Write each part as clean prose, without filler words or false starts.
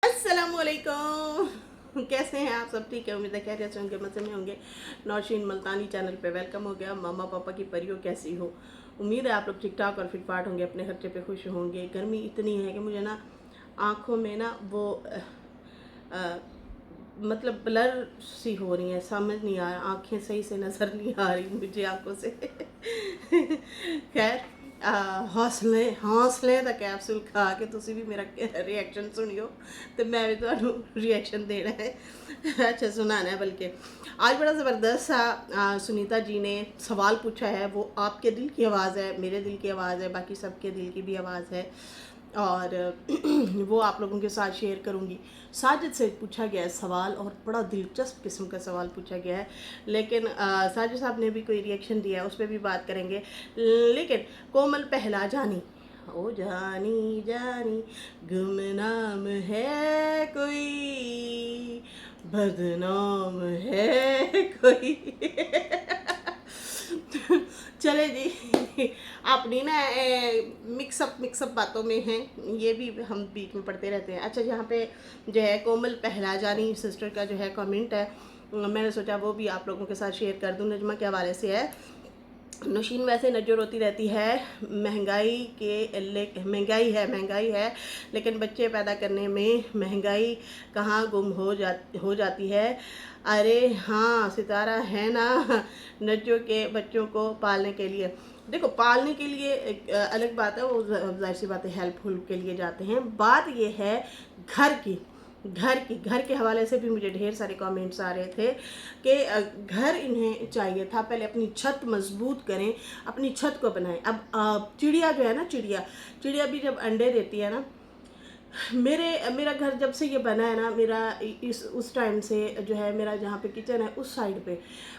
अस्सलामुअलैकुम। कैसे हैं आप सब? ठीक है, उम्मीद है खैरियत से होंगे, मज़े में होंगे। नौशीन मुल्तानी चैनल पे वेलकम हो गया। मामा पापा की परियों कैसी हो? उम्मीद है आप लोग ठीक ठाक और फिट फाट होंगे, अपने खर्चे पे खुश होंगे। गर्मी इतनी है कि मुझे ना आँखों में ना वो अ, मतलब ब्लर सी हो रही है, समझ नहीं आ रहा, आंखें सही से नज़र नहीं आ रही मुझे आंखों से। खैर, हौसले हौसले दा कैप्सूल खा के तुसी भी मेरा रिएक्शन सुनियो तो मैं भी तो रिएक्शन देना है। अच्छा, सुनाना है। बल्कि आज बड़ा ज़बरदस्त सा सुनीता जी ने सवाल पूछा है। वो आपके दिल की आवाज़ है, मेरे दिल की आवाज़ है, बाकी सबके दिल की भी आवाज़ है और वो आप लोगों के साथ शेयर करूँगी। साजिद से पूछा गया है सवाल और बड़ा दिलचस्प किस्म का सवाल पूछा गया है, लेकिन साजिद साहब ने भी कोई रिएक्शन दिया है, उस पर भी बात करेंगे। लेकिन कोमल पहला जानी, ओ जानी जानी गुमनाम है कोई, बदनाम है कोई। चले जी, अपनी ना मिक्सअप बातों में हैं, ये भी हम बीच में पढ़ते रहते हैं। अच्छा, यहाँ पे जो है कोमल पहलाजानी सिस्टर का जो है कमेंट है, मैंने सोचा वो भी आप लोगों के साथ शेयर कर दूँ। नजमा के हवाले से है। नौशीन वैसे नजर होती रहती है, महंगाई है, लेकिन बच्चे पैदा करने में महंगाई कहाँ गुम हो जाती है। अरे हाँ सितारा है ना, नजो के बच्चों को पालने के लिए। देखो, पालने के लिए एक अलग बात है, वो जाहिर सी बात है हेल्पफुल के लिए जाते हैं। बात ये है घर की, घर के हवाले से भी मुझे ढेर सारे कमेंट्स आ रहे थे कि घर इन्हें चाहिए था, पहले अपनी छत मजबूत करें, अपनी छत को बनाएं। अब चिड़िया जो है ना, चिड़िया भी जब अंडे देती है ना, मेरा घर जब से ये बना है ना, मेरा इस उस टाइम से जो है, मेरा जहाँ पे किचन है उस साइड पे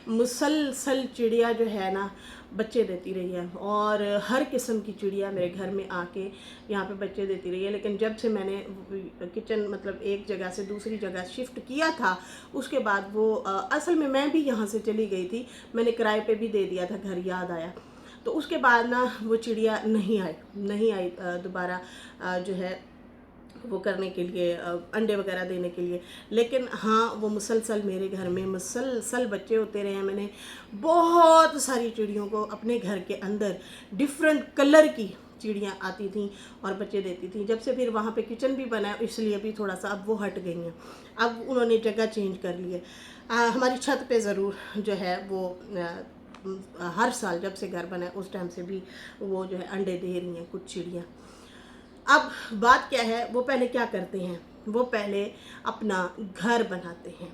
मुसलसल चिड़िया जो है ना बच्चे देती रही है, और हर किस्म की चिड़िया मेरे घर में आके यहाँ पे बच्चे देती रही है। लेकिन जब से मैंने किचन मतलब एक जगह से दूसरी जगह शिफ्ट किया था, उसके बाद वो असल में मैं भी यहाँ से चली गई थी, मैंने किराए पे भी दे दिया था घर, याद आया। तो उसके बाद ना वो चिड़िया नहीं आई दोबारा जो है वो करने के लिए, अंडे वगैरह देने के लिए। लेकिन हाँ, वो मुसलसल मेरे घर में मुसलसल बच्चे होते रहे हैं। मैंने बहुत सारी चिड़ियों को अपने घर के अंदर, डिफरेंट कलर की चिड़ियाँ आती थीं और बच्चे देती थी। जब से फिर वहाँ पे किचन भी बना है, इसलिए भी थोड़ा सा अब वो हट गई हैं, अब उन्होंने जगह चेंज कर ली है। हमारी छत पे ज़रूर जो है वो हर साल जब से घर बना है उस टाइम से भी वो जो है अंडे दे रही हैं कुछ चिड़ियाँ। अब बात क्या है, वो पहले क्या करते हैं, वो पहले अपना घर बनाते हैं।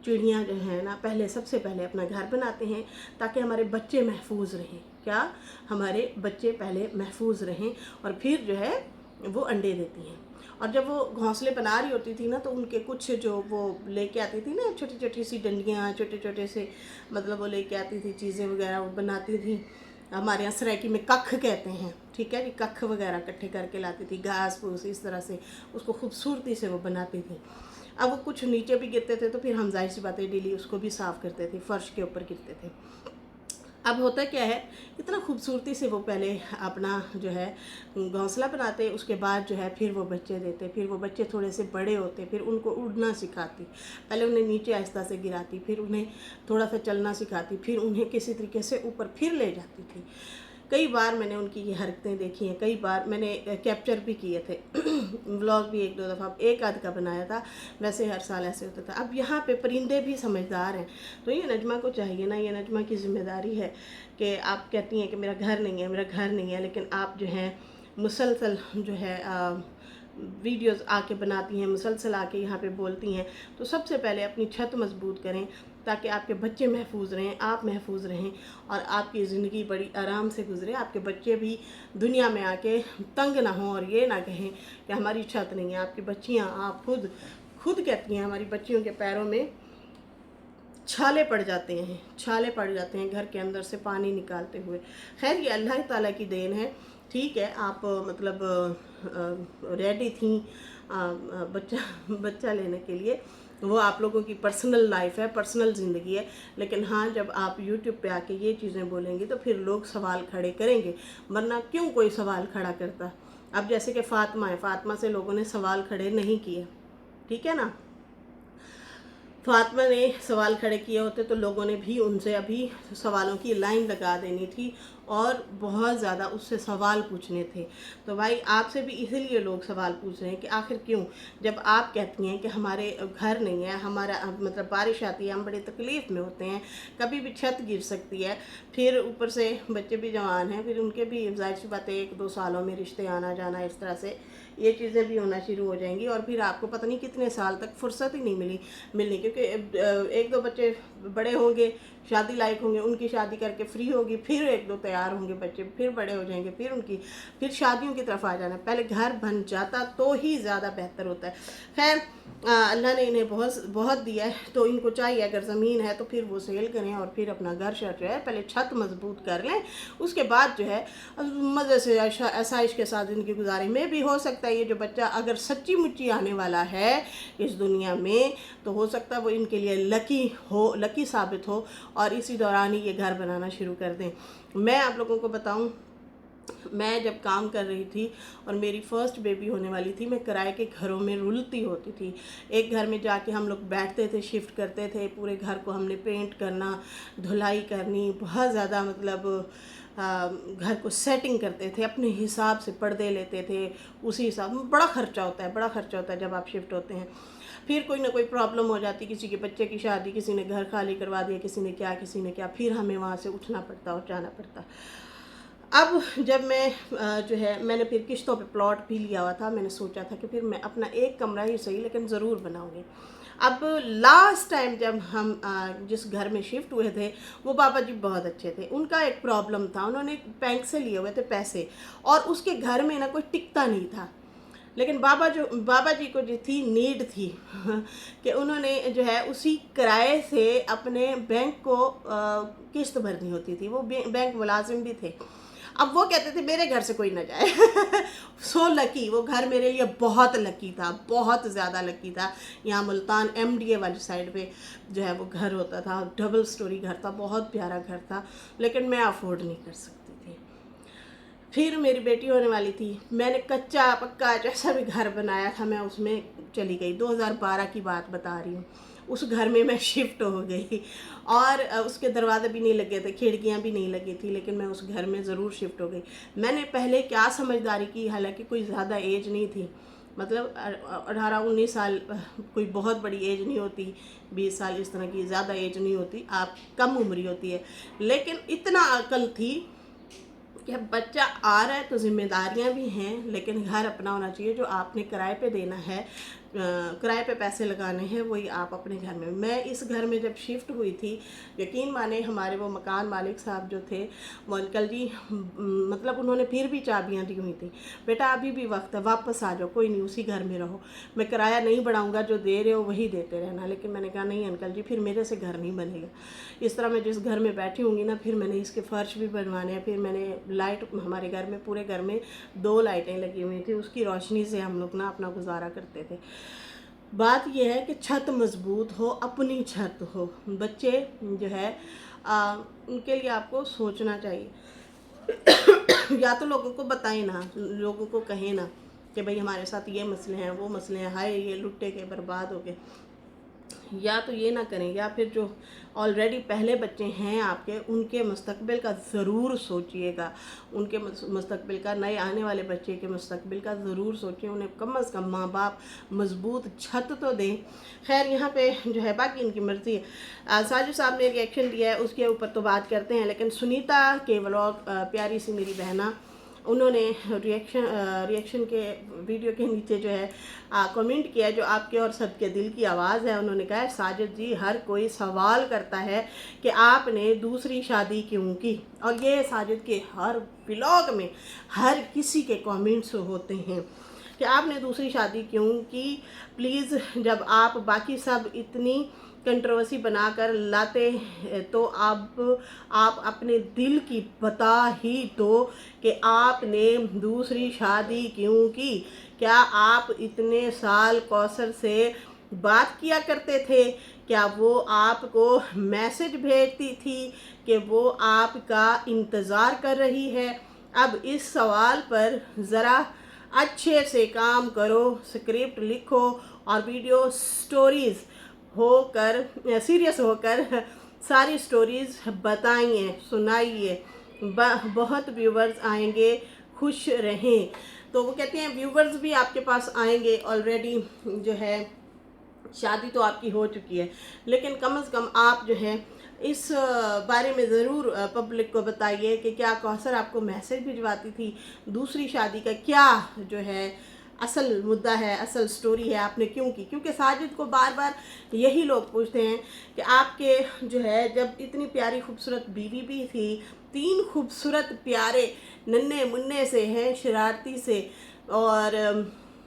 चिड़ियाँ जो है ना, पहले सबसे पहले अपना घर बनाते हैं ताकि हमारे बच्चे महफूज रहें। क्या, हमारे बच्चे पहले महफूज रहें और फिर जो है वो अंडे देती हैं। और जब वो घोंसले बना रही होती थी ना, तो उनके कुछ जो वो लेके आती थी ना, छोटी छोटी सी डंडियाँ, छोटे छोटे से मतलब वो लेके आती थी चीज़ें वगैरह, वो बनाती थी। हमारे यहाँ सराइकी में कख कहते हैं, ठीक है जी, कख वगैरह इकट्ठे करके लाती थी, घास फूस इस तरह से उसको खूबसूरती से वो बनाती थी। अब वो कुछ नीचे भी गिरते थे तो फिर हम जाहिर सी बातें डेली उसको भी साफ़ करते थे, फर्श के ऊपर गिरते थे। अब होता क्या है, इतना खूबसूरती से वो पहले अपना जो है घोंसला बनाते, उसके बाद जो है फिर वो बच्चे देते, फिर वो बच्चे थोड़े से बड़े होते, फिर उनको उड़ना सिखाती। पहले उन्हें नीचे आहिस्ता से गिराती, फिर उन्हें थोड़ा सा चलना सिखाती, फिर उन्हें किसी तरीके से ऊपर फिर ले जाती थी। कई बार मैंने उनकी ये हरकतें देखी हैं, कई बार मैंने कैप्चर भी किए थे। व्लॉग भी एक दो दफ़ा, एक आध का बनाया था। वैसे हर साल ऐसे होता था। अब यहाँ पे परिंदे भी समझदार हैं, तो ये नजमा को चाहिए ना, ये नजमा की ज़िम्मेदारी है कि आप कहती हैं कि मेरा घर नहीं है, मेरा घर नहीं है, लेकिन आप जो है मुसलसल जो है वीडियोस आके बनाती हैं, मुसलसल आके यहाँ पे बोलती हैं। तो सबसे पहले अपनी छत मजबूत करें ताकि आपके बच्चे महफूज रहें, आप महफूज रहें और आपकी ज़िंदगी बड़ी आराम से गुजरे। आपके बच्चे भी दुनिया में आके तंग ना हों और ये ना कहें कि हमारी छत नहीं है। आपकी बच्चियाँ, आप खुद कहती हैं, हमारी बच्चियों के पैरों में छाले पड़ जाते हैं घर के अंदर से पानी निकालते हुए। खैर, ये अल्लाह ताला की देन है। ठीक है, आप मतलब रेडी थी बच्चा लेने के लिए, वो आप लोगों की पर्सनल लाइफ है, पर्सनल ज़िंदगी है। लेकिन हाँ, जब आप यूट्यूब पे आके ये चीज़ें बोलेंगी तो फिर लोग सवाल खड़े करेंगे, वरना क्यों कोई सवाल खड़ा करता। अब जैसे कि फ़ातिमा है, फ़ातिमा से लोगों ने सवाल खड़े नहीं किए, ठीक है ना। फातिमा ने सवाल खड़े किए होते तो लोगों ने भी उनसे अभी सवालों की लाइन लगा देनी थी और बहुत ज़्यादा उससे सवाल पूछने थे। तो भाई आपसे भी इसीलिए लोग सवाल पूछ रहे हैं कि आखिर क्यों, जब आप कहती हैं कि हमारे घर नहीं है, हमारा मतलब बारिश आती है, हम बड़ी तकलीफ़ में होते हैं, कभी भी छत गिर सकती है, फिर ऊपर से बच्चे भी जवान हैं, फिर उनके भी जाहिर सी बात है 1-2 सालों में रिश्ते आना जाना, इस तरह से ये चीज़ें भी होना शुरू हो जाएंगी और फिर आपको पता नहीं कितने साल तक फुर्सत ही नहीं मिलनी, क्योंकि 1-2 बच्चे बड़े होंगे, शादी लायक होंगे, उनकी शादी करके फ्री होगी, फिर 1-2 तैयार होंगे बच्चे, फिर बड़े हो जाएंगे, फिर शादियों की तरफ आ जाना। पहले घर बन जाता तो ही ज़्यादा बेहतर होता है। खैर अल्लाह ने इन्हें बहुत बहुत दिया है, तो इनको चाहिए अगर ज़मीन है तो फिर वो सेल करें और फिर अपना घर शर जो है पहले छत मजबूत कर लें, उसके बाद जो है मज़े से आसाइश के साथ ज़िंदगी गुजारें। में भी हो सकता है ये जो बच्चा अगर सच्ची मुच्ची आने वाला है इस दुनिया में, तो हो सकता है वो इनके लिए लकी साबित हो और इसी दौरान ही ये घर बनाना शुरू कर दें। मैं आप लोगों को बताऊं, मैं जब काम कर रही थी और मेरी फ़र्स्ट बेबी होने वाली थी, मैं किराए के घरों में रुलती होती थी। एक घर में जाके हम लोग बैठते थे, शिफ्ट करते थे, पूरे घर को हमने पेंट करना, धुलाई करनी, बहुत ज़्यादा मतलब घर को सेटिंग करते थे, अपने हिसाब से पर्दे लेते थे, उसी हिसाब में बड़ा खर्चा होता है जब आप शिफ्ट होते हैं। फिर कोई ना कोई प्रॉब्लम हो जाती, किसी के बच्चे की शादी, किसी ने घर खाली करवा दिया, किसी ने क्या, फिर हमें वहाँ से उठना पड़ता और जाना पड़ता। अब जब मैं जो है मैंने फिर किश्तों पे प्लॉट भी लिया हुआ था, मैंने सोचा था कि फिर मैं अपना एक कमरा ही सही लेकिन ज़रूर बनाऊंगी। अब लास्ट टाइम जब हम जिस घर में शिफ्ट हुए थे, वो बाबा जी बहुत अच्छे थे। उनका एक प्रॉब्लम था, उन्होंने बैंक से लिए हुए थे पैसे और उसके घर में ना कोई टिकता नहीं था, लेकिन बाबा जी को जो थी नीड थी कि उन्होंने जो है उसी किराए से अपने बैंक को किस्त भरनी होती थी। वो बैंक मुलाजिम भी थे। अब वो कहते थे मेरे घर से कोई ना जाए सो लकी, वो घर मेरे लिए बहुत लकी था, बहुत ज़्यादा लकी था। यहाँ मुल्तान MDA वाली साइड पे जो है वो घर होता था, डबल स्टोरी घर था, बहुत प्यारा घर था, लेकिन मैं अफोर्ड नहीं कर सकती थी। फिर मेरी बेटी होने वाली थी, मैंने कच्चा पक्का जैसा भी घर बनाया था मैं उसमें चली गई। 2012 की बात बता रही हूँ। उस घर में मैं शिफ्ट हो गई और उसके दरवाजे भी नहीं लगे थे, खिड़कियाँ भी नहीं लगी थी, लेकिन मैं उस घर में ज़रूर शिफ्ट हो गई। मैंने पहले क्या समझदारी की, हालांकि कोई ज़्यादा एज नहीं थी, मतलब 18-19 साल कोई बहुत बड़ी एज नहीं होती, 20 साल इस तरह की ज़्यादा एज नहीं होती, आप कम उम्री होती है, लेकिन इतना अकल थी कि अब बच्चा आ रहा है तो जिम्मेदारियां भी हैं, लेकिन घर अपना होना चाहिए। जो आपने किराए पे देना है, किराए पे पैसे लगाने हैं, वही आप अपने घर में। मैं इस घर में जब शिफ्ट हुई थी, यकीन माने हमारे वो मकान मालिक साहब जो थे, वो अंकल जी मतलब उन्होंने फिर भी चाबियां दी हुई थी, बेटा अभी भी वक्त है, वापस आ जाओ, कोई नहीं उसी घर में रहो, मैं किराया नहीं बढ़ाऊँगा, जो दे रहे हो वही देते रहना। लेकिन मैंने कहा नहीं अंकल जी, फिर मेरे से घर नहीं बनेगा। इस तरह मैं जिस घर में बैठी होंगी ना, फिर मैंने इसके फ़र्श भी बनवाने हैं, फिर मैंने लाइट, हमारे घर में पूरे घर में 2 लाइटें लगी हुई थी, उसकी रोशनी से हम लोग ना अपना गुजारा करते थे। बात यह है कि छत मजबूत हो, अपनी छत हो, बच्चे जो है उनके लिए आपको सोचना चाहिए या तो लोगों को बताएं ना, लोगों को कहें ना कि भाई हमारे साथ ये मसले हैं, वो मसले हैं, हाय ये लुट्टे के बर्बाद हो गए, या तो ये ना करें, या फिर जो ऑलरेडी पहले बच्चे हैं आपके, उनके मुस्तकबिल का ज़रूर सोचिएगा, उनके मुस्तकबिल का, नए आने वाले बच्चे के मुस्तकबिल का ज़रूर सोचें। उन्हें कम अज़ कम माँ बाप मजबूत छत तो दें। खैर यहाँ पे जो है बाकी इनकी मर्ज़ी है। साजिद साहब ने रिएक्शन दिया है, उसके ऊपर तो बात करते हैं, लेकिन सुनीता के व्लॉग, प्यारी सी मेरी बहना, उन्होंने रिएक्शन के वीडियो के नीचे जो है कमेंट किया, जो आपके और सबके दिल की आवाज़ है। उन्होंने कहा साजिद जी, हर कोई सवाल करता है कि आपने दूसरी शादी क्यों की, और ये साजिद के हर व्लॉग में हर किसी के कमेंट्स होते हैं कि आपने दूसरी शादी क्यों की। प्लीज़, जब आप बाकी सब इतनी कंट्रोवर्सी बनाकर लाते तो आप अपने दिल की बता ही दो कि आपने दूसरी शादी क्यों की। क्या आप इतने साल कौसर से बात किया करते थे? क्या वो आपको मैसेज भेजती थी कि वो आपका इंतज़ार कर रही है? अब इस सवाल पर ज़रा अच्छे से काम करो, स्क्रिप्ट लिखो और वीडियो स्टोरीज़ होकर सीरियस होकर सारी स्टोरीज़ बताइए, सुनाइए, बहुत व्यूवर्स आएंगे, खुश रहें। तो वो कहते हैं व्यूवर्स भी आपके पास आएंगे, ऑलरेडी जो है शादी तो आपकी हो चुकी है, लेकिन कम से कम आप जो है इस बारे में ज़रूर पब्लिक को बताइए कि क्या कौसर आपको मैसेज भिजवाती थी, दूसरी शादी का क्या जो है असल मुद्दा है, असल स्टोरी है, आपने क्यों की। क्योंकि साजिद को बार बार यही लोग पूछते हैं कि आपके जो है जब इतनी प्यारी खूबसूरत बीवी भी थी, 3 खूबसूरत प्यारे नन्हे मुन्ने से हैं, शरारती से और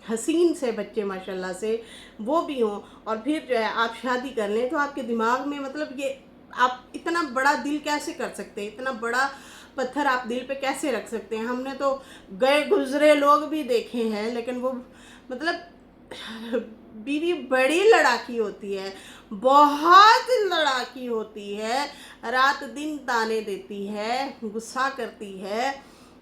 हसीन से बच्चे माशाल्लाह से वो भी हों, और फिर जो है आप शादी कर लें, तो आपके दिमाग में मतलब ये आप इतना बड़ा दिल कैसे कर सकते हैं, इतना बड़ा पत्थर आप दिल पे कैसे रख सकते हैं। हमने तो गए गुजरे लोग भी देखे हैं, लेकिन वो मतलब बीवी बड़ी लड़ाकी होती है, बहुत लड़ाकी होती है, रात दिन ताने देती है, गुस्सा करती है,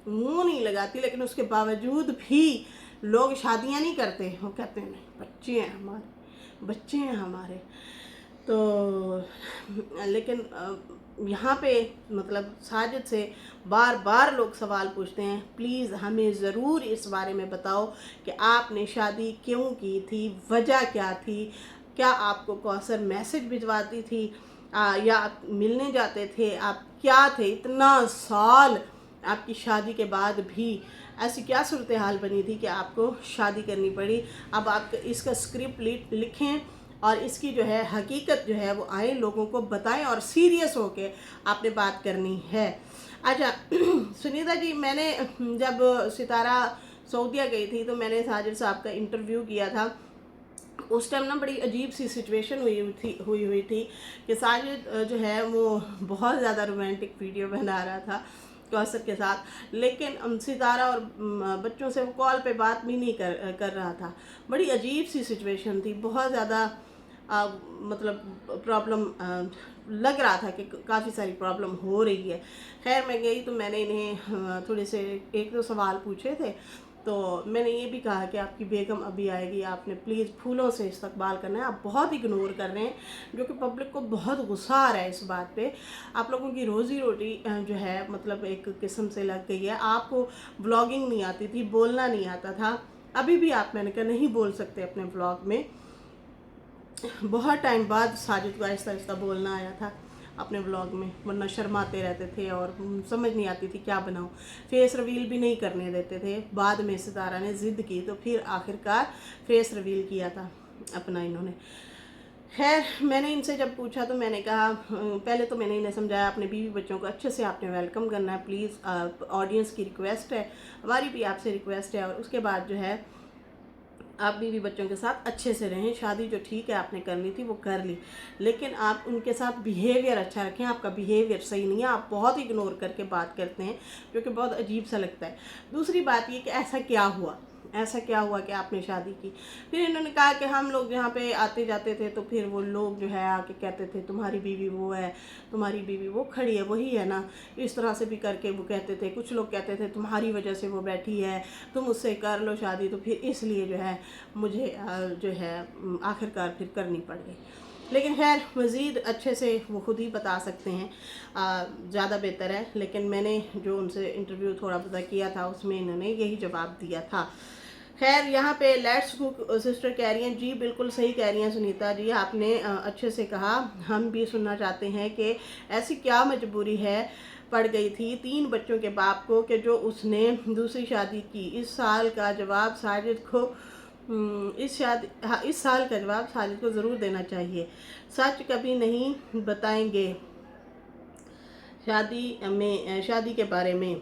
मुंह नहीं लगाती, लेकिन उसके बावजूद भी लोग शादियां नहीं करते। वो कहते हैं नहीं, बच्चे हैं हमारे, बच्चे हैं हमारे। तो लेकिन यहाँ पे मतलब साजिद से बार बार लोग सवाल पूछते हैं, प्लीज़ हमें ज़रूर इस बारे में बताओ कि आपने शादी क्यों की थी, वजह क्या थी, क्या आपको कौसर मैसेज भिजवाती थी या आप मिलने जाते थे, आप क्या थे, इतना साल आपकी शादी के बाद भी ऐसी क्या सूरत हाल बनी थी कि आपको शादी करनी पड़ी। अब आप इसका स्क्रिप्ट लिखें और इसकी जो है हकीकत जो है वो आए, लोगों को बताएं और सीरियस होके आपने बात करनी है। अच्छा सुनीता जी, मैंने जब सितारा सऊदीया गई थी तो मैंने साजिद साहब का इंटरव्यू किया था। उस टाइम ना बड़ी अजीब सी सिचुएशन हुई थी कि साजिद जो है वो बहुत ज़्यादा रोमांटिक वीडियो बना रहा था कौसर के साथ, लेकिन सितारा और बच्चों से वो कॉल पे बात भी नहीं कर रहा था। बड़ी अजीब सी सिचुएशन थी, बहुत ज़्यादा मतलब प्रॉब्लम लग रहा था कि काफ़ी सारी प्रॉब्लम हो रही है। खैर मैं गई तो मैंने इन्हें थोड़े से 1-2 सवाल पूछे थे, तो मैंने ये भी कहा कि आपकी बेगम अभी आएगी, आपने प्लीज़ फूलों से इस्तकबाल करना है, आप बहुत इग्नोर कर रहे हैं, जो कि पब्लिक को बहुत गुस्सा आ रहा है इस बात पे। आप लोगों की रोज़ी रोटी जो है मतलब एक किस्म से लग गई है। आपको व्लॉगिंग नहीं आती थी, बोलना नहीं आता था, अभी भी आप मैंने कहा नहीं बोल सकते अपने व्लॉग में। बहुत टाइम बाद साजिद को आहिस्ता आहिस्ता बोलना आया था अपने व्लॉग में, वरना शर्माते रहते थे और समझ नहीं आती थी क्या बनाऊं। फेस रिवील भी नहीं करने देते थे। बाद में सितारा ने ज़िद की तो फिर आखिरकार फेस रिवील किया था अपना इन्होंने। खैर मैंने इनसे जब पूछा तो मैंने कहा पहले तो मैंने इन्हें समझाया अपने बीवी बच्चों को अच्छे से आपने वेलकम करना है, प्लीज़ ऑडियंस की रिक्वेस्ट है, हमारी भी आपसे रिक्वेस्ट है, और उसके बाद जो है आप बीवी बच्चों के साथ अच्छे से रहें। शादी जो ठीक है आपने करनी थी वो कर ली, लेकिन आप उनके साथ बिहेवियर अच्छा रखें। आपका बिहेवियर सही नहीं है, आप बहुत इग्नोर करके बात करते हैं, जो कि बहुत अजीब सा लगता है। दूसरी बात ये कि ऐसा क्या हुआ कि आपने शादी की। फिर इन्होंने कहा कि हम लोग जहाँ पे आते जाते थे तो फिर वो लोग जो है आके कहते थे तुम्हारी बीवी वो है, तुम्हारी बीवी वो खड़ी है, वही है ना, इस तरह से भी करके वो कहते थे। कुछ लोग कहते थे तुम्हारी वजह से वो बैठी है, तुम उससे कर लो शादी, तो फिर इसलिए जो है मुझे जो है आखिरकार फिर करनी पड़ गई। लेकिन खैर मज़ीद अच्छे से वो खुद ही बता सकते हैं, ज़्यादा बेहतर है। लेकिन मैंने जो उनसे इंटरव्यू थोड़ा बहुत किया था उसमें इन्होंने यही जवाब दिया था। खैर यहाँ पे लेट्स कुक सिस्टर कह रही हैं, जी बिल्कुल सही कह रही हैं सुनीता जी, आपने अच्छे से कहा। हम भी सुनना चाहते हैं कि ऐसी क्या मजबूरी है पड़ गई थी 3 बच्चों के बाप को कि जो उसने दूसरी शादी की। इस साल का जवाब साजिद को इस साल का जवाब साजिद को ज़रूर देना चाहिए। सच कभी नहीं बताएंगे शादी के बारे में।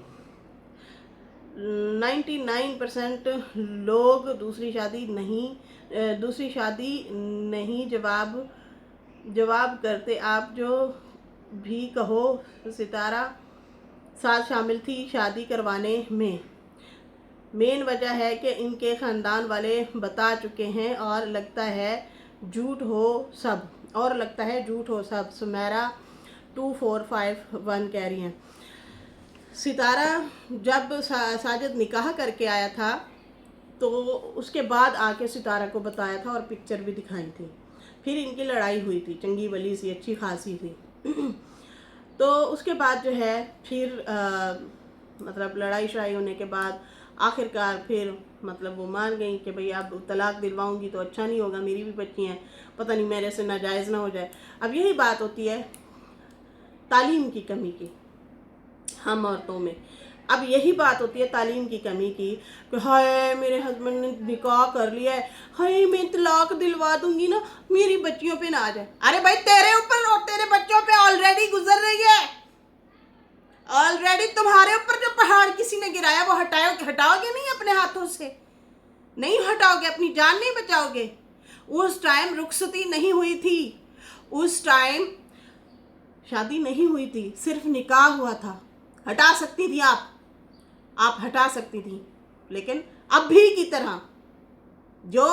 99% लोग दूसरी शादी नहीं जवाब करते। आप जो भी कहो, सितारा साथ शामिल थी शादी करवाने में। मेन वजह है कि इनके ख़ानदान वाले बता चुके हैं और लगता है झूठ हो सब। सुमेरा 2451 कह रही हैं, सितारा जब साजिद निकाह करके आया था तो उसके बाद आके सितारा को बताया था और पिक्चर भी दिखाई थी। फिर इनकी लड़ाई हुई थी, चंगी भली सी अच्छी खासी थी। तो उसके बाद जो है फिर मतलब लड़ाई शड़ाई होने के बाद आखिरकार फिर मतलब वो मान गई कि भई अब तलाक दिलवाऊंगी तो अच्छा नहीं होगा, मेरी भी बच्ची हैं, पता नहीं मेरे से नाजायज़ ना हो जाए। अब यही बात होती है तालीम की कमी की हम औरतों में। अब यही बात होती है तालीम की कमी की कि हाय मेरे हस्बैंड ने निकाह कर लिया है, हाय मैं तलाक दिलवा दूंगी ना, मेरी बच्चियों पे ना आ जाए। अरे भाई तेरे ऊपर और तेरे बच्चों पे ऑलरेडी गुजर रही है। ऑलरेडी तुम्हारे ऊपर जो पहाड़ किसी ने गिराया वो हटाओगे नहीं अपने हाथों से? नहीं हटाओगे, अपनी जान नहीं बचाओगे। उस टाइम रुखसती नहीं हुई थी, उस टाइम शादी नहीं हुई थी, सिर्फ निकाह हुआ था। हटा सकती थी आप हटा सकती थी, लेकिन अभी की तरह जो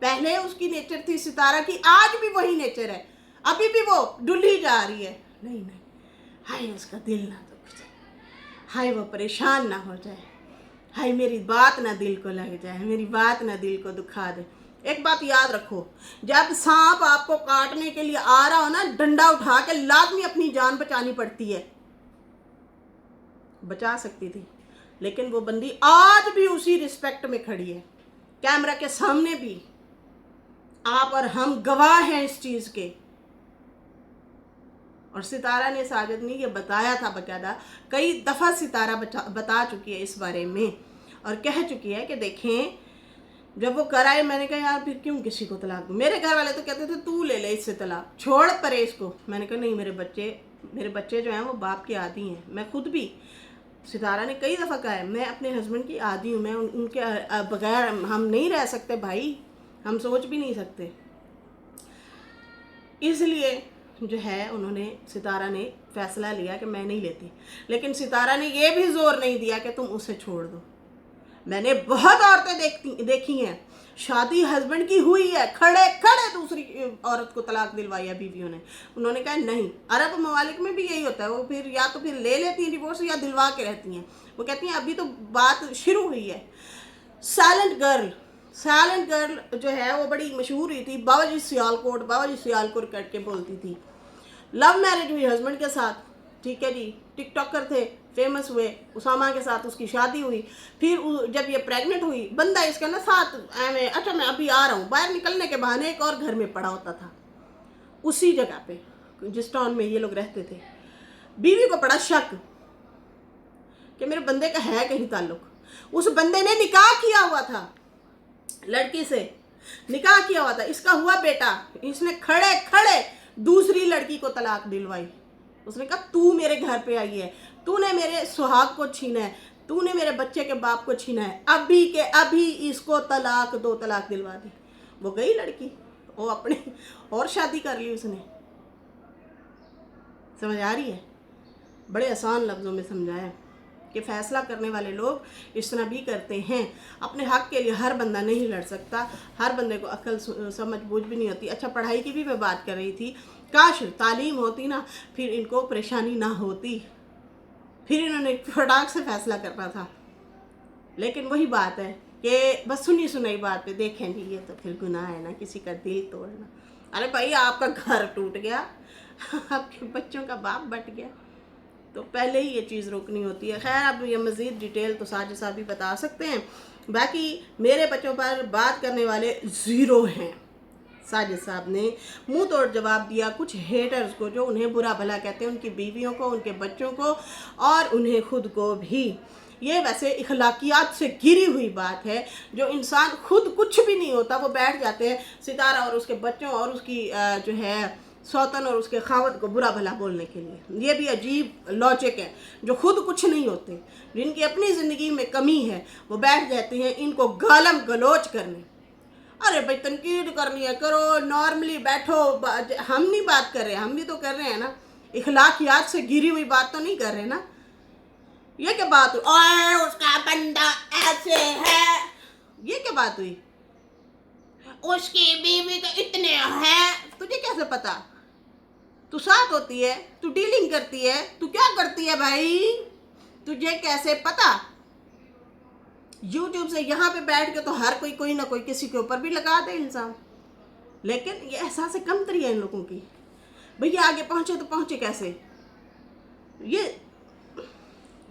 पहले उसकी नेचर थी सितारा की, आज भी वही नेचर है, अभी भी वो डुली जा रही है। नहीं, हाय उसका दिल ना दुख जाए, हाय वो परेशान ना हो जाए, हाय मेरी बात ना दिल को लग जाए, मेरी बात ना दिल को दुखा दे। एक बात याद रखो, जब सांप आपको काटने के लिए आ रहा हो ना, डंडा उठा के लाजमी अपनी जान बचानी पड़ती है। बचा सकती थी, लेकिन वो बंदी आज भी उसी रिस्पेक्ट में खड़ी है, कैमरा के सामने भी। आप और हम गवाह हैं इस चीज के। और सितारा ने साजिद ये बताया था बकायदा, कई दफ़ा सितारा बता चुकी है इस बारे में और कह चुकी है कि देखें जब वो कराए, मैंने कहा यार फिर क्यों किसी को तलाक दूँ। मेरे घर वाले तो कहते थे तू ले ले इससे तलाक, छोड़ परे इसको। मैंने कहा नहीं, मेरे बच्चे जो हैं वो बाप के आदी हैं। मैं खुद भी, सितारा ने कई दफ़ा कहा है, मैं अपने हस्बैंड की आदी हूँ, मैं उनके बगैर हम नहीं रह सकते भाई, हम सोच भी नहीं सकते। इसलिए जो है उन्होंने, सितारा ने फैसला लिया कि मैं नहीं लेती। लेकिन सितारा ने ये भी जोर नहीं दिया कि तुम उसे छोड़ दो। मैंने बहुत औरतें देखी हैं, शादी हस्बैंड की हुई है, खड़े खड़े दूसरी औरत को तलाक दिलवाई है बीवियों ने। उन्होंने कहा नहीं, अरब ममालिक में भी यही होता है, वो फिर या तो फिर ले लेती हैं डिवोर्स या दिलवा के रहती हैं। वो कहती हैं अभी तो बात शुरू हुई है। साइलेंट गर्ल जो है वो बड़ी मशहूर हुई थी, बाबाजी सियालकोट करके बोलती थी। लव मैरिज हुई हस्बैंड के साथ, ठीक है जी, टिकटॉकर थे, फेमस हुए, उसामा के साथ उसकी शादी हुई। फिर जब ये प्रेग्नेंट हुई, बंदा इसका ना साथ अच्छा मैं अभी आ रहा हूँ, बाहर निकलने के बहाने एक और घर में पड़ा होता था उसी जगह पे जिस टाउन में ये लोग रहते थे। बीवी को पड़ा शक कि मेरे बंदे का है कहीं ताल्लुक। उस बंदे ने निकाह किया हुआ था, लड़की से निकाह किया हुआ था, इसका हुआ बेटा। इसने खड़े खड़े दूसरी लड़की को तलाक दिलवाई। उसने कहा तू मेरे घर पे आई है, तूने मेरे सुहाग को छीना है, तूने मेरे बच्चे के बाप को छीना है, अभी के अभी इसको तलाक दो, तलाक दिलवा दी। वो गई लड़की, वो अपने और शादी कर ली उसने। समझ आ रही है? बड़े आसान लफ्ज़ों में समझाया कि फ़ैसला करने वाले लोग इस तरह भी करते हैं। अपने हक़ के लिए हर बंदा नहीं लड़ सकता, हर बंदे को अक्ल समझ बूझ भी नहीं होती। अच्छा, पढ़ाई की भी मैं बात कर रही थी, काश तालीम होती ना, फिर इनको परेशानी ना होती, फिर इन्होंने फटाक से फ़ैसला करना था। लेकिन वही बात है कि बस सुनी सुनाई बात पे देखें जी, ये तो फिर गुनाह है ना किसी का दिल तोड़ना। अरे भाई, आपका घर टूट गया, आपके बच्चों का बाप बट गया, तो पहले ही ये चीज़ रोकनी होती है। खैर, अब ये मज़ीद डिटेल तो साजिद साहब भी बता सकते हैं। बाकी मेरे बच्चों पर बात करने वाले ज़ीरो हैं। साजिद साहब ने मुंह तोड़ जवाब दिया कुछ हेटर्स को, जो उन्हें बुरा भला कहते हैं, उनकी बीवियों को, उनके बच्चों को और उन्हें खुद को भी। ये वैसे इखलाकियात से घिरी हुई बात है। जो इंसान खुद कुछ भी नहीं होता, वो बैठ जाते हैं सितारा और उसके बच्चों और उसकी जो है सौतन और उसके खावत को बुरा भला बोलने के लिए। ये भी अजीब लॉजिक है। जो खुद कुछ नहीं होते, जिनकी अपनी ज़िंदगी में कमी है, वो बैठ जाते हैं इनको गालम गलोच करने। अरे भाई, तनकीद करनी है करो, नॉर्मली बैठो। हम नहीं बात कर रहे, हम भी तो कर रहे हैं ना, इखलाकियात से घिरी हुई बात तो नहीं कर रहे ना। ये क्या बात हुई? ओए उसका बंदा ऐसे है, ये क्या बात हुई? उसकी बीवी तो इतने हैं, तुझे कैसे पता? तू साथ होती है, तू डीलिंग करती है, तू क्या करती है भाई, तुझे कैसे पता? यूट्यूब से यहाँ पे बैठ के तो हर कोई कोई ना कोई किसी के ऊपर भी लगा दे इल्ज़ाम, लेकिन ये एहसास कमतरी है इन लोगों की। भैया आगे पहुँचे तो पहुँचे कैसे, ये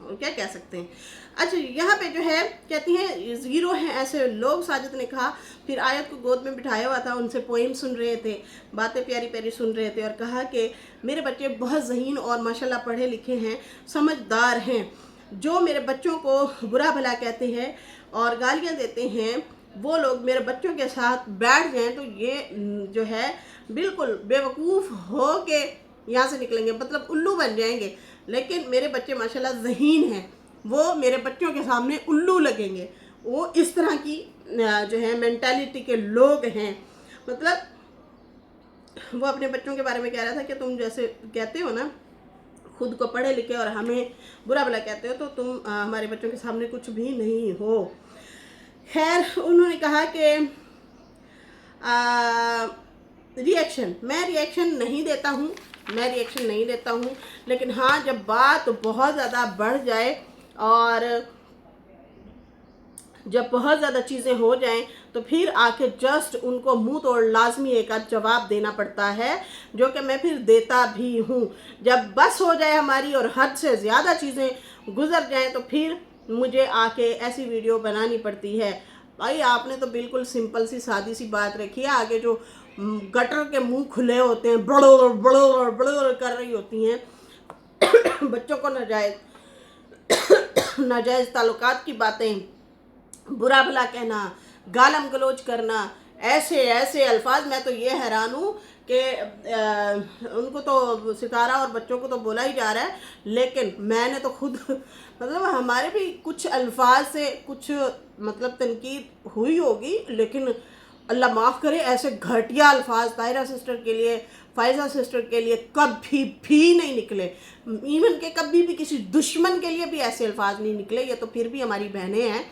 क्या कह सकते हैं। अच्छा, यहाँ पे जो है कहती हैं ज़ीरो हैं ऐसे लोग, साजिद ने कहा। फिर आयत को गोद में बिठाया हुआ था, उनसे पोइम सुन रहे थे, बातें प्यारी प्यारी सुन रहे थे, और कहा कि मेरे बच्चे बहुत ज़हीन और माशाल्लाह पढ़े लिखे हैं, समझदार हैं। जो मेरे बच्चों को बुरा भला कहते हैं और गालियाँ देते हैं, वो लोग मेरे बच्चों के साथ बैठ जाएं तो ये जो है बिल्कुल बेवकूफ़ हो के यहाँ से निकलेंगे, मतलब उल्लू बन जाएंगे। लेकिन मेरे बच्चे माशाल्लाह ज़हीन हैं, वो मेरे बच्चों के सामने उल्लू लगेंगे। वो इस तरह की जो है मेंटालिटी के लोग हैं। मतलब वो अपने बच्चों के बारे में कह रहा था कि तुम जैसे कहते हो ना खुद को पढ़े लिखे और हमें बुरा भला कहते हो, तो तुम हमारे बच्चों के सामने कुछ भी नहीं हो। खैर, उन्होंने कहा कि रिएक्शन, मैं रिएक्शन नहीं देता हूँ, लेकिन हाँ जब बात बहुत ज़्यादा बढ़ जाए और जब बहुत ज़्यादा चीज़ें हो जाएं तो फिर आके जस्ट उनको मुंह तोड़ लाजमी एक आध जवाब देना पड़ता है, जो कि मैं फिर देता भी हूँ। जब बस हो जाए हमारी और हद से ज़्यादा चीज़ें गुजर जाएं तो फिर मुझे आके ऐसी वीडियो बनानी पड़ती है। भाई आपने तो बिल्कुल सिंपल सी सादी सी बात रखी है, आगे जो गटर के मुंह खुले होते हैं, बड़ो बड़ो बड़ो कर रही होती हैं, बच्चों को नाजायज़ ताल्लुकात की बातें, बुरा भला कहना, गालम गलोच करना, ऐसे ऐसे अल्फाज। मैं तो ये हैरान हूँ कि उनको तो सितारा और बच्चों को तो बोला ही जा रहा है, लेकिन मैंने तो खुद मतलब हमारे भी कुछ अल्फाज से कुछ मतलब तनकीद हुई होगी, लेकिन अल्लाह माफ़ करे ऐसे घटिया अल्फाज ताहिरा सिस्टर के लिए, फ़ायज़ा सिस्टर के लिए कभी भी नहीं निकले। इवन के कभी भी किसी दुश्मन के लिए भी ऐसे अल्फाज नहीं निकले। ये तो फिर भी हमारी बहनें हैं,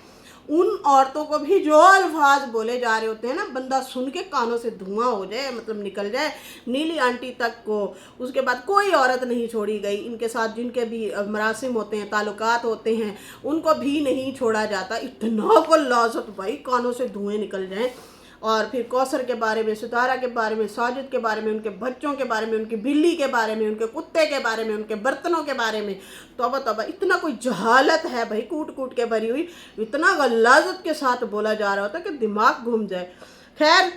उन औरतों को भी जो अल्फाज बोले जा रहे होते हैं ना, बंदा सुन के कानों से धुआं हो जाए, मतलब निकल जाए। नीली आंटी तक को उसके बाद कोई औरत नहीं छोड़ी गई, इनके साथ जिनके भी मरासिम होते हैं, ताल्लुकात होते हैं, उनको भी नहीं छोड़ा जाता। इतना को लाजत भाई, कानों से धुएँ निकल जाएँ। और फिर कौसर के बारे में, सितारा के बारे में, साजिद के बारे में, उनके बच्चों के बारे में, उनकी बिल्ली के बारे में, उनके कुत्ते के बारे में, उनके बर्तनों के बारे में, तौबा तौबा, इतना कोई जहालत है भाई, कूट कूट के भरी हुई, इतना गलाजत के साथ बोला जा रहा होता है कि दिमाग घूम जाए। खैर,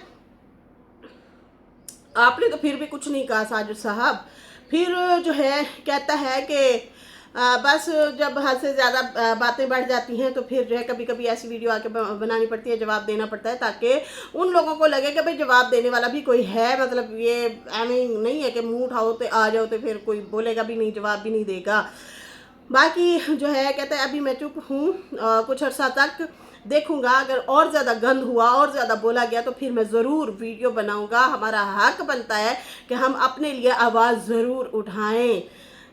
आपने तो फिर भी कुछ नहीं कहा साजिद साहब। फिर जो है कहता है कि बस जब हद से ज़्यादा बातें बढ़ जाती हैं तो फिर जो है कभी कभी ऐसी वीडियो आके बनानी पड़ती है, जवाब देना पड़ता है, ताकि उन लोगों को लगे कि भाई जवाब देने वाला भी कोई है। मतलब ये ऐमें नहीं है कि मुंह उठाओ तो आ जाओ तो फिर कोई बोलेगा भी नहीं, जवाब भी नहीं देगा। बाकी जो है कहता है अभी मैं चुप हूँ, कुछ अर्सा तक देखूंगा, अगर और ज़्यादा गंद हुआ और ज़्यादा बोला गया तो फिर मैं ज़रूर वीडियो बनाऊंगा। हमारा हक बनता है कि हम अपने लिए आवाज़ ज़रूर उठाएं।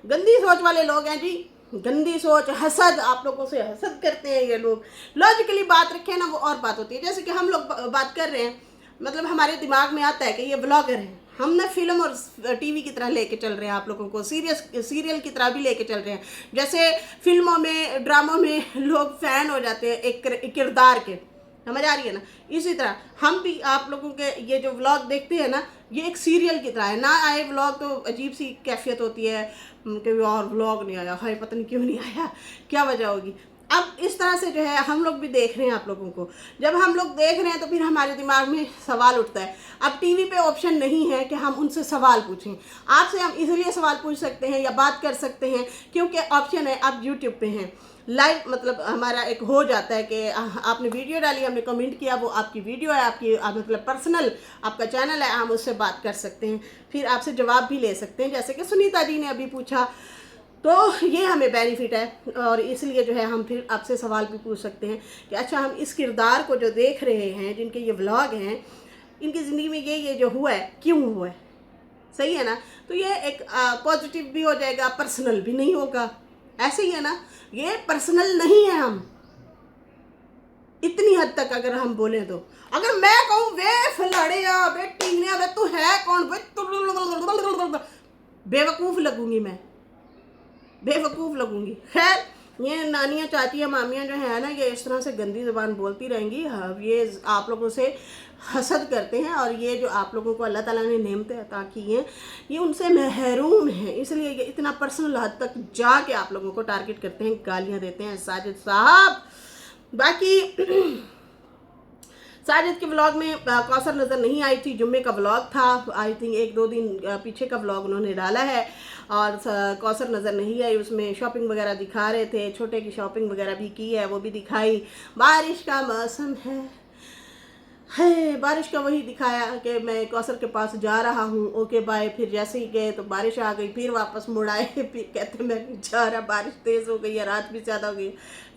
गंदी सोच वाले लोग हैं जी, गंदी सोच, हसद, आप लोगों से हसद करते हैं ये लोग। लॉजिकली बात रखें ना, वो और बात होती है। जैसे कि हम लोग बात कर रहे हैं, मतलब हमारे दिमाग में आता है कि ये ब्लॉगर हैं, हम ना फिल्म और टीवी की तरह लेके चल रहे हैं, आप लोगों को सीरियल की तरह भी लेके चल रहे हैं। जैसे फिल्मों में, ड्रामों में लोग फ़ैन हो जाते हैं एक किरदार के, समझ आ रही है ना, इसी तरह हम भी आप लोगों के ये जो व्लॉग देखते हैं ना, ये एक सीरियल की तरह है। ना आए व्लॉग तो अजीब सी कैफियत होती है कि और व्लॉग नहीं आया, हाय पता नहीं क्यों नहीं आया, क्या वजह होगी। अब इस तरह से जो है हम लोग भी देख रहे हैं आप लोगों को। जब हम लोग देख रहे हैं तो फिर हमारे दिमाग में सवाल उठता है। अब टीवी पे ऑप्शन नहीं है कि हम उनसे सवाल पूछें। आपसे हम इसलिए सवाल पूछ सकते हैं या बात कर सकते हैं क्योंकि ऑप्शन है, आप यूट्यूब पे हैं लाइव, मतलब हमारा एक हो जाता है कि आपने वीडियो डाली, हमने कमेंट किया, वो आपकी वीडियो है, आपकी मतलब पर्सनल आपका चैनल है, हम उससे बात कर सकते हैं, फिर आपसे जवाब भी ले सकते हैं। जैसे कि सुनीता जी ने अभी पूछा, तो ये हमें बेनिफिट है और इसलिए जो है हम फिर आपसे सवाल भी पूछ सकते हैं कि अच्छा हम इस किरदार को जो देख रहे हैं, जिनके ये व्लॉग हैं, इनकी ज़िंदगी में ये जो हुआ है क्यों हुआ है, सही है ना। तो ये एक पॉजिटिव भी हो जाएगा, पर्सनल भी नहीं होगा, ऐसे ही है ना। ये पर्सनल नहीं है, हम इतनी हद तक अगर हम बोलें तो, अगर मैं कहूँ वे फलाड़िया वे टीनिया वे तू है कौन, वे बेवकूफ़ लगूंगी, मैं बेवकूफ़ लगूंगी। खैर, ये नानियाँ चाचियाँ मामियाँ जो है ना, ये इस तरह से गंदी ज़बान बोलती रहेंगी। हाँ, ये आप लोगों से हसद करते हैं, और ये जो आप लोगों को अल्लाह ताला ने नेमतें अता की हैं, ये उनसे महरूम हैं, इसलिए ये इतना पर्सनल हद तक जाके आप लोगों को टारगेट करते हैं, गालियाँ देते हैं। साजिद साहब, बाकी साजिद के व्लॉग में कौसर नज़र नहीं आई थी। जुम्मे का व्लॉग था, आई थिंक 1-2 दिन पीछे का व्लॉग उन्होंने डाला है, और कौसर नज़र नहीं आई। उसमें शॉपिंग वगैरह दिखा रहे थे, छोटे की शॉपिंग वगैरह भी की है, वो भी दिखाई। बारिश का मौसम है, बारिश का वही दिखाया कि मैं कौसर के पास जा रहा हूँ, ओके बाय। फिर जैसे ही गए तो बारिश आ गई, फिर वापस मुड़ आए, फिर कहते मैं नहीं जा रहा, बारिश तेज़ हो गई है, रात भी ज़्यादा हो गई,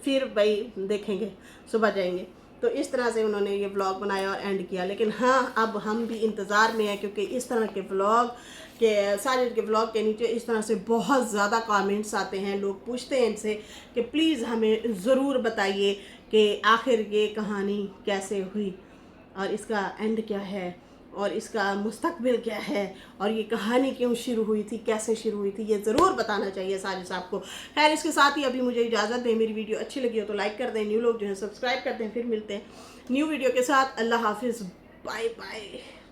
फिर भाई देखेंगे सुबह जाएंगे। तो इस तरह से उन्होंने ये व्लॉग बनाया और एंड किया। लेकिन हाँ, अब हम भी इंतज़ार में हैं, क्योंकि इस तरह के व्लॉग के, साजिद के व्लॉग के नीचे इस तरह से बहुत ज़्यादा कमेंट्स आते हैं। लोग पूछते हैं इनसे कि प्लीज़ हमें ज़रूर बताइए कि आखिर ये कहानी कैसे हुई, और इसका एंड क्या है, और इसका मुस्तकबिल क्या है, और ये कहानी क्यों शुरू हुई थी, कैसे शुरू हुई थी, ये ज़रूर बताना चाहिए साजिद साहब को। खैर, इसके साथ ही अभी मुझे इजाज़त दें। मेरी वीडियो अच्छी लगी हो तो लाइक कर दें, न्यू लोग जो हैं सब्सक्राइब करते हैं। फिर मिलते हैं न्यू वीडियो के साथ। अल्लाह हाफिज़, बाय बाय।